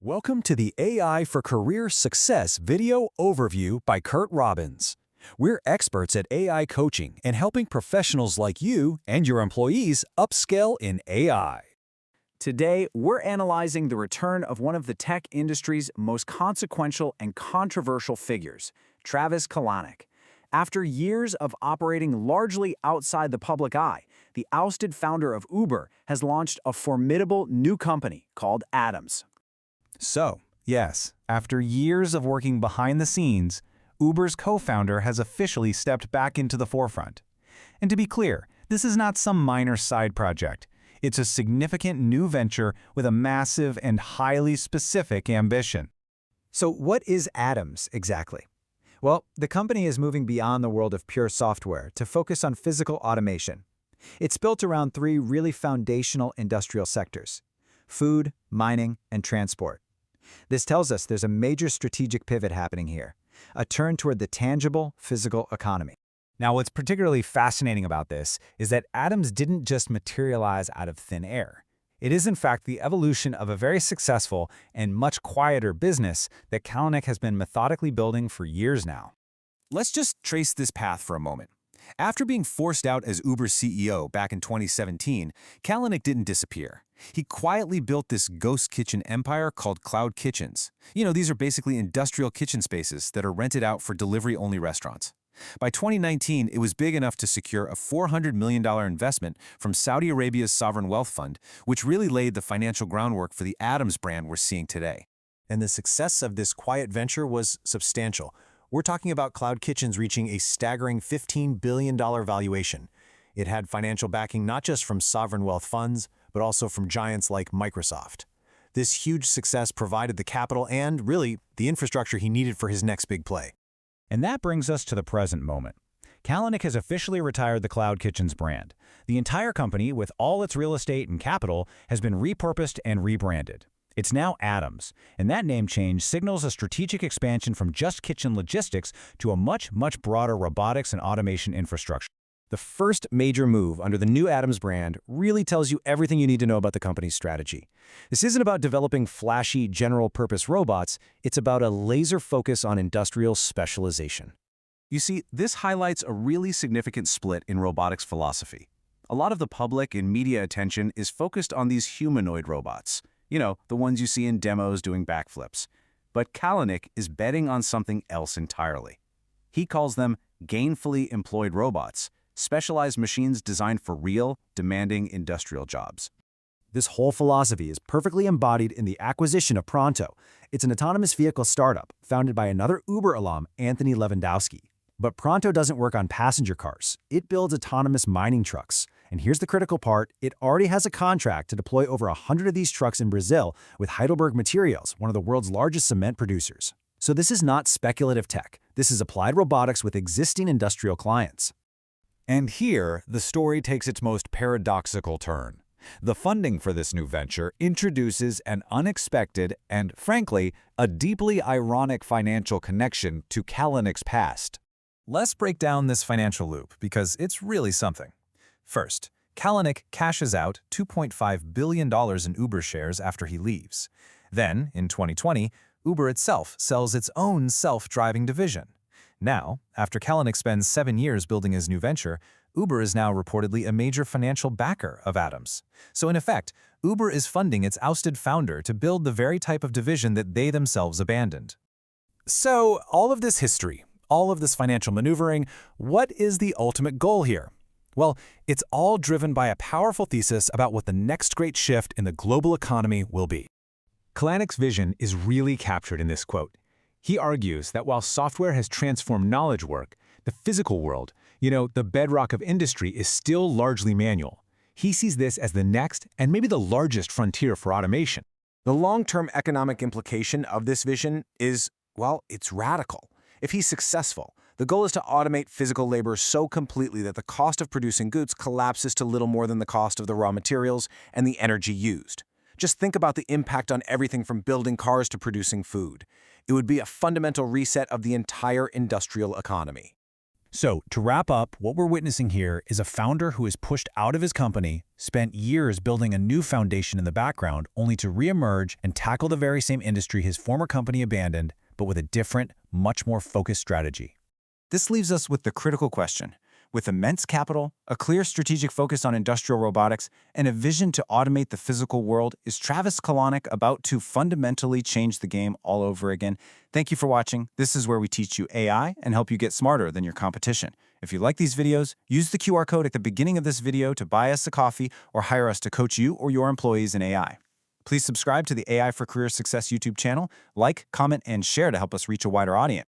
Welcome to the AI for Career Success video overview by Curt Robbins. We're experts at AI coaching and helping professionals like you and your employees upscale in AI. Today, we're analyzing the return of one of the tech industry's most consequential and controversial figures, Travis Kalanick. After years of operating largely outside the public eye, the ousted founder of Uber has launched a formidable new company called Atoms. So, yes, after years of working behind the scenes, Uber's co-founder has officially stepped back into the forefront. And to be clear, this is not some minor side project. It's a significant new venture with a massive and highly specific ambition. So what is Atoms exactly? Well, the company is moving beyond the world of pure software to focus on physical automation. It's built around three really foundational industrial sectors: food, mining, and transport. This tells us there's a major strategic pivot happening here, a turn toward the tangible, physical economy. Now, what's particularly fascinating about this is that Atoms didn't just materialize out of thin air. It is, in fact, the evolution of a very successful and much quieter business that Kalanick has been methodically building for years now. Let's just trace this path for a moment. After being forced out as Uber's CEO back in 2017, Kalanick didn't disappear. He quietly built this ghost kitchen empire called cloud kitchens. These are basically industrial kitchen spaces that are rented out for delivery-only restaurants. By 2019, it was big enough to secure a $400 million investment from Saudi Arabia's sovereign wealth fund, which really laid the financial groundwork for the Atoms brand we're seeing today. And the success of this quiet venture was substantial. We're talking about cloud kitchens reaching a staggering $15 billion valuation. It had financial backing not just from sovereign wealth funds, but also from giants like Microsoft. This huge success provided the capital and, really, the infrastructure he needed for his next big play. And that brings us to the present moment. Kalanick has officially retired the Cloud Kitchens brand. The entire company, with all its real estate and capital, has been repurposed and rebranded. It's now Atoms, and that name change signals a strategic expansion from just kitchen logistics to a much broader robotics and automation infrastructure. The first major move under the new Atoms brand really tells you everything you need to know about the company's strategy. This isn't about developing flashy, general-purpose robots. It's about a laser focus on industrial specialization. You see, this highlights a really significant split in robotics philosophy. A lot of the public and media attention is focused on these humanoid robots. The ones you see in demos doing backflips. But Kalanick is betting on something else entirely. He calls them gainfully employed robots, specialized machines designed for real, demanding industrial jobs. This whole philosophy is perfectly embodied in the acquisition of Pronto. It's an autonomous vehicle startup founded by another Uber alum, Anthony Lewandowski. But Pronto doesn't work on passenger cars. It builds autonomous mining trucks. And here's the critical part: it already has a contract to deploy over 100 of these trucks in Brazil with Heidelberg Materials, one of the world's largest cement producers. So this is not speculative tech. This is applied robotics with existing industrial clients. And here, the story takes its most paradoxical turn. The funding for this new venture introduces an unexpected and, frankly, a deeply ironic financial connection to Kalanick's past. Let's break down this financial loop because it's really something. First, Kalanick cashes out $2.5 billion in Uber shares after he leaves. Then, in 2020, Uber itself sells its own self-driving division. Now, after Kalanick spends 7 years building his new venture, Uber is now reportedly a major financial backer of Atoms. So in effect, Uber is funding its ousted founder to build the very type of division that they themselves abandoned. So, all of this history, all of this financial maneuvering, what is the ultimate goal here? Well, it's all driven by a powerful thesis about what the next great shift in the global economy will be. Kalanick's vision is really captured in this quote. He argues that while software has transformed knowledge work, the physical world, the bedrock of industry, is still largely manual. He sees this as the next and maybe the largest frontier for automation. The long-term economic implication of this vision is, well, it's radical. If he's successful, the goal is to automate physical labor so completely that the cost of producing goods collapses to little more than the cost of the raw materials and the energy used. Just think about the impact on everything from building cars to producing food. It would be a fundamental reset of the entire industrial economy. So, to wrap up, what we're witnessing here is a founder who is pushed out of his company, spent years building a new foundation in the background, only to reemerge and tackle the very same industry his former company abandoned, but with a different, much more focused strategy. This leaves us with the critical question. With immense capital, a clear strategic focus on industrial robotics, and a vision to automate the physical world, is Travis Kalanick about to fundamentally change the game all over again? Thank you for watching. This is where we teach you AI and help you get smarter than your competition. If you like these videos, use the QR code at the beginning of this video to buy us a coffee or hire us to coach you or your employees in AI. Please subscribe to the AI for Career Success YouTube channel, like, comment, and share to help us reach a wider audience.